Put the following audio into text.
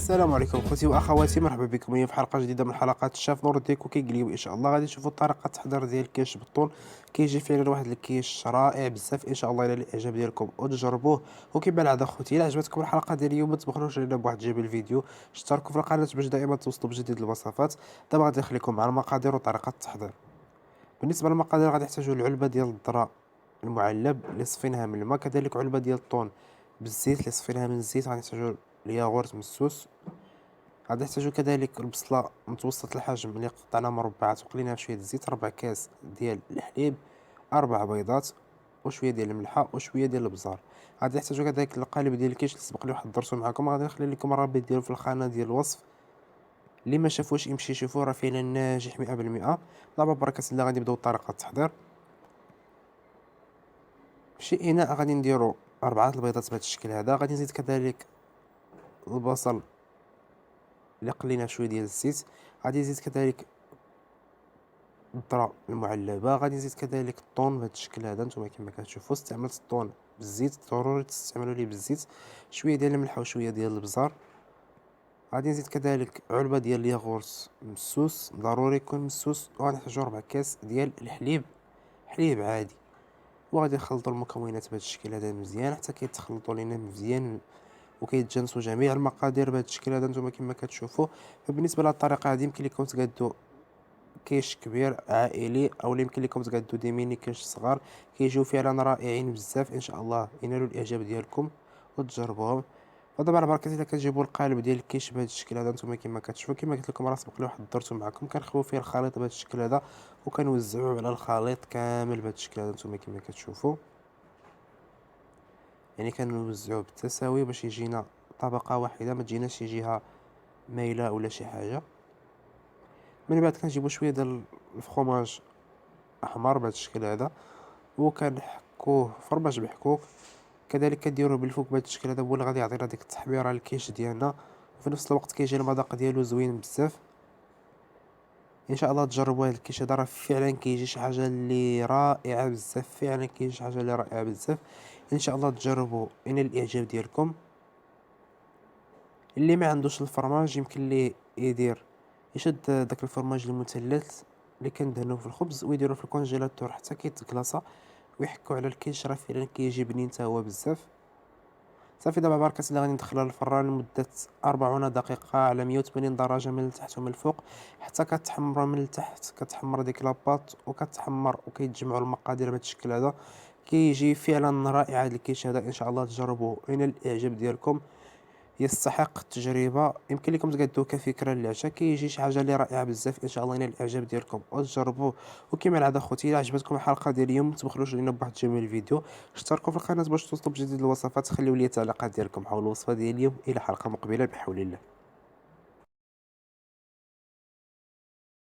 السلام عليكم خوتي واخواتي، مرحبا بكم اليوم في حلقه جديده من حلقات الشاف نور ديكو كيقليو. ان شاء الله غادي تشوفوا طريقه التحضير ديال الكيش بالطون. كيجي فعلا واحد الكيش رائع بزاف، ان شاء الله الى الاعجاب ديالكم وتجربوه. وكيما العاده خوتي، الا عجبتكم الحلقه ديال اليوم ما تبخلوش علينا بواحد جيب الفيديو، اشتركوا في القناه باش دائما توصلوا بجديد الوصفات. دابا غادي نخليكم مع المقادير وطريقه التحضير. بالنسبه للمقادير غادي نحتاجوا العلبه ديال الذره المعلب اللي صفيناها من الماء، كذلك علبه ديال الطون بالزيت اللي صفيناها من الزيت. غادي نحتاجوا الياغورت مسوس. غادي نحتاجو كذلك البصلة متوسط الحجم اللي قطعناها مربعات وقليناها بشوية الزيت، 4 كاس ديال الحليب، 4 بيضات، وشوية ديال الملحة وشوية ديال البزار. غادي نحتاجو كذلك القالب ديال الكيش اللي سبق لي حضرته معكم، غادي نخلي لكم الرابط ديالو في الخانة ديال الوصف. اللي ما شافوش يمشي يشوفوه، راه فعلا ناجح 100%. دابا بركة الله غادي نبداو طريقة التحضير. في شي اناء غادي نديرو 4 البيضات بهذا الشكل هذا. غادي نزيد كذلك البصل اللي قلينا شويه ديال الزيت. غادي نزيد كذلك الذرة المعلبة. غادي نزيد كذلك الطون بهذا الشكل هذا. نتوما كما كتشوفوا استعملت الطون بالزيت، ضروري تستعملوا ليه بالزيت. شويه ديال الملح وشويه ديال البزار. غادي نزيد كذلك علبه ديال الياغورت مسوس، ضروري يكون مسوس. وغادي نحتاجو 4 كاس ديال الحليب، حليب عادي. وغادي نخلطوا المكونات بهذا الشكل هذا مزيان حتى كيتخلطوا لينا مزيان وكيتجانسوا جميع المقادير بهذا الشكل هذا. نتوما كما كتشوفوا. فبالنسبه لهذه الطريقه هذه يمكن لكم تقادوا كيش كبير عائلي، او يمكن لكم تقادوا دي ميني كيش صغار، كيجيو فعلا رائعين بزاف. ان شاء الله ينالوا الاعجاب ديالكم وتجربوهم. ودابا على بركه الله كتجيبوا القالب ديال الكيش بهذا الشكل هذا. نتوما كما كتشوفوا، كما قلت لكم راه سبق لي حضرته معكم، كنخويو فيه الخليط بهذا الشكل هذا وكنوزعوه على الخليط كامل بهذا الشكل هذا. نتوما كما كتشوفوا، يعني كنوزعوه بالتساوي باش يجينا طبقه واحده، ما تجيناش شي جهه مايله ولا شي حاجه. من بعد كنجيبو شويه ديال الفخوماج احمر بهذا الشكل هذا وكنحكوه في رباج محكوك. كذلك كديروه بالفوق بهذا الشكل هذا، هو اللي غادي يعطينا ديك التحميره للكيش ديالنا، وفي نفس الوقت كيجي المذاق ديالو زوين بزاف. ان شاء الله تجربوا هذا الكيش هذا، راه فعلا كيجي شي حاجه اللي رائعه بزاف، فعلا كيجي شي حاجه اللي رائعه بزاف. ان شاء الله تجربوا ينال الاعجاب ديالكم. اللي ما عندوش الفرماج يمكن ليه يدير يشد داك الفرماج المثلث اللي كندهنوه في الخبز ويديروه في الكونجيلاتور حتى كيتكلاصا ويحكوا على الكيش، راه فعلا كيجي بنين حتى هو بزاف. صافي دابا بارك الله غادي ندخلها للفران لمده 40 دقيقه على 180 درجه من التحت ومن الفوق حتى كتحمر من التحت، كتحمر ديك لاباط وكتحمر وكيتجمعوا المقادير بهذا الشكل هذا. كيجي فعلا رائع هذا الكيش هذا. ان شاء الله تجربوه وينال الاعجاب ديالكم، يستحق التجربه. يمكن لكم تقادوه كفكره للعشاء، كيجي شي حاجه اللي رائعه بزاف. ان شاء الله ينال الاعجاب ديالكم وتجربوه. وكما العاده خوتي، الا عجبتكم الحلقه ديال اليوم متبخلوش علينا بواحد جميل الفيديو، اشتركوا في القناه باش توصلوا بجديد الوصفات، خليو لي التعليقات ديالكم حول الوصفه ديال اليوم. الى حلقه مقبله بحول الله.